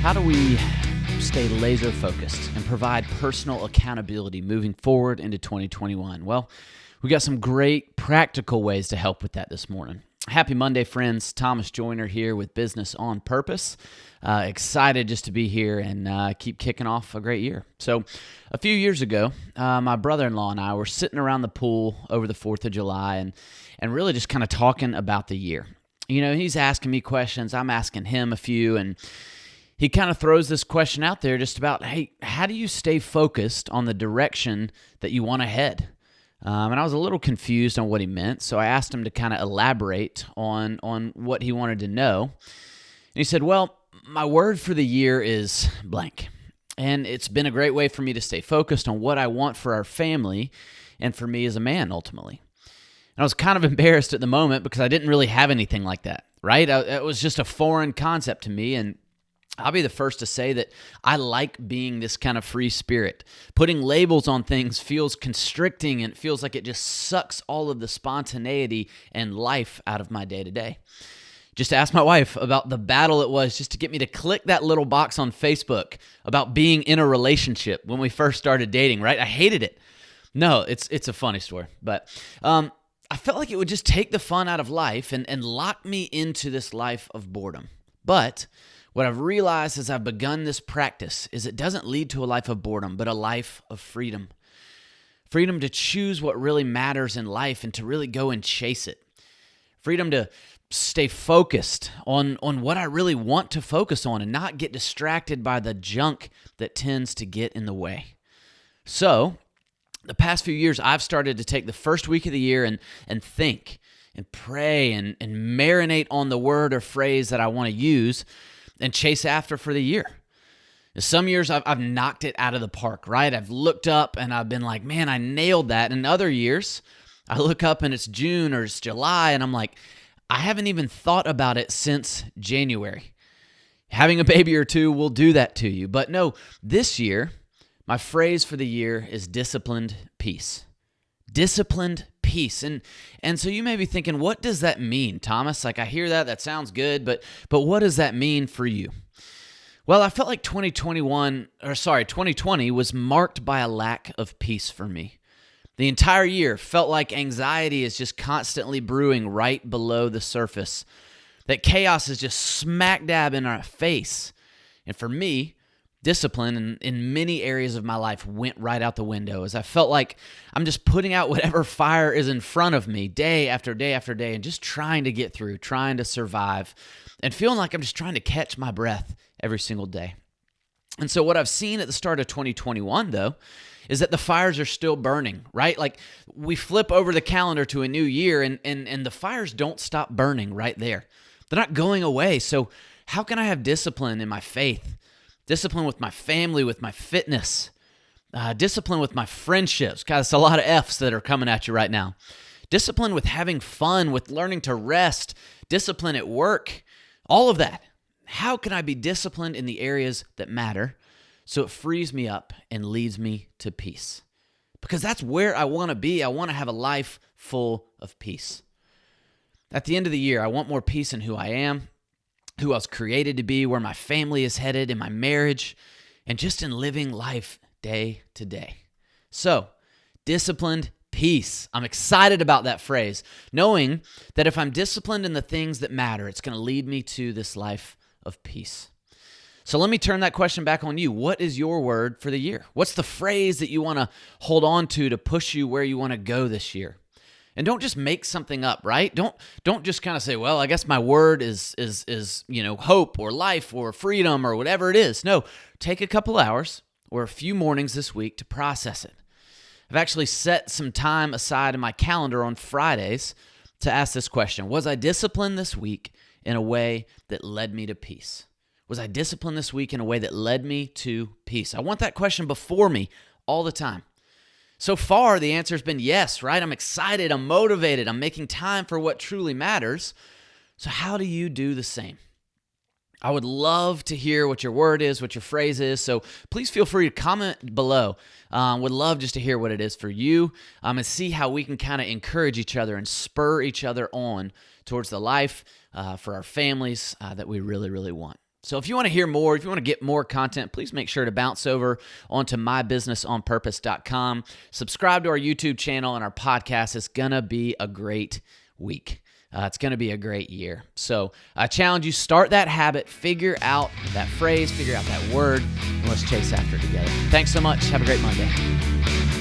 How do we stay laser focused and provide personal accountability moving forward into 2021? Well, we got some great practical ways to help with that this morning. Happy Monday, friends. Thomas Joyner here with Business on Purpose. Excited just to be here and keep kicking off a great year. So a few years ago, my brother-in-law and I were sitting around the pool over the 4th of July and really just kind of talking about the year. You know, he's asking me questions. I'm asking him a few, and he kind of throws this question out there just about, hey, how do you stay focused on the direction that you want to head? And I was a little confused on what he meant, so I asked him to kind of elaborate on what he wanted to know. And he said, well, my word for the year is blank. And it's been a great way for me to stay focused on what I want for our family and for me as a man, ultimately. And I was kind of embarrassed at the moment because I didn't really have anything like that, right? It was just a foreign concept to me, and I'll be the first to say that I like being this kind of free spirit. Putting labels on things feels constricting and it feels like it just sucks all of the spontaneity and life out of my day-to-day. Just ask my wife about the battle it was just to get me to click that little box on Facebook about being in a relationship when we first started dating, right? I hated it. No, it's a funny story, but I felt like it would just take the fun out of life and lock me into this life of boredom. But what I've realized as I've begun this practice is it doesn't lead to a life of boredom, but a life of freedom. Freedom to choose what really matters in life and to really go and chase it. Freedom to stay focused on what I really want to focus on and not get distracted by the junk that tends to get in the way. So, the past few years, I've started to take the first week of the year and think and pray and marinate on the word or phrase that I want to use and chase after for the year. Some years I've knocked it out of the park, right? I've looked up and I've been like, man, I nailed that. And other years I look up and it's June or it's July and I'm like, I haven't even thought about it since January. Having a baby or two will do that to you. But no, this year, my phrase for the year is disciplined peace. Disciplined peace. And so you may be thinking, what does that mean, Thomas? Like, I hear that sounds good, but what does that mean for you? Well, I felt like 2020 was marked by a lack of peace for me. The entire year felt like anxiety is just constantly brewing right below the surface. That chaos is just smack dab in our face. And for me, discipline in many areas of my life went right out the window as I felt like I'm just putting out whatever fire is in front of me day after day after day and just trying to get through, trying to survive, and feeling like I'm just trying to catch my breath every single day. And so what I've seen at the start of 2021, though, is that the fires are still burning, right? Like we flip over the calendar to a new year and the fires don't stop burning right there. They're not going away. So how can I have discipline in my faith? Discipline with my family, with my fitness, discipline with my friendships. God, it's a lot of F's that are coming at you right now. Discipline with having fun, with learning to rest, discipline at work, all of that. How can I be disciplined in the areas that matter so it frees me up and leads me to peace? Because that's where I want to be. I want to have a life full of peace. At the end of the year, I want more peace in who I am, who I was created to be, where my family is headed, in my marriage, and just in living life day to day. So, disciplined peace. I'm excited about that phrase, knowing that if I'm disciplined in the things that matter, it's going to lead me to this life of peace. So let me turn that question back on you. What is your word for the year? What's the phrase that you want to hold on to push you where you want to go this year? And don't just make something up, right? Don't just kind of say, well, I guess my word is hope or life or freedom or whatever it is. No, take a couple hours or a few mornings this week to process it. I've actually set some time aside in my calendar on Fridays to ask this question. Was I disciplined this week in a way that led me to peace? Was I disciplined this week in a way that led me to peace? I want that question before me all the time. So far, the answer has been yes, right? I'm excited, I'm motivated, I'm making time for what truly matters. So how do you do the same? I would love to hear what your word is, what your phrase is. So please feel free to comment below. Would love just to hear what it is for you and see how we can kind of encourage each other and spur each other on towards the life for our families that we really, really want. So if you want to hear more, if you want to get more content, please make sure to bounce over onto mybusinessonpurpose.com. Subscribe to our YouTube channel and our podcast. It's going to be a great week. It's going to be a great year. So I challenge you, start that habit, figure out that phrase, figure out that word, and let's chase after it together. Thanks so much. Have a great Monday.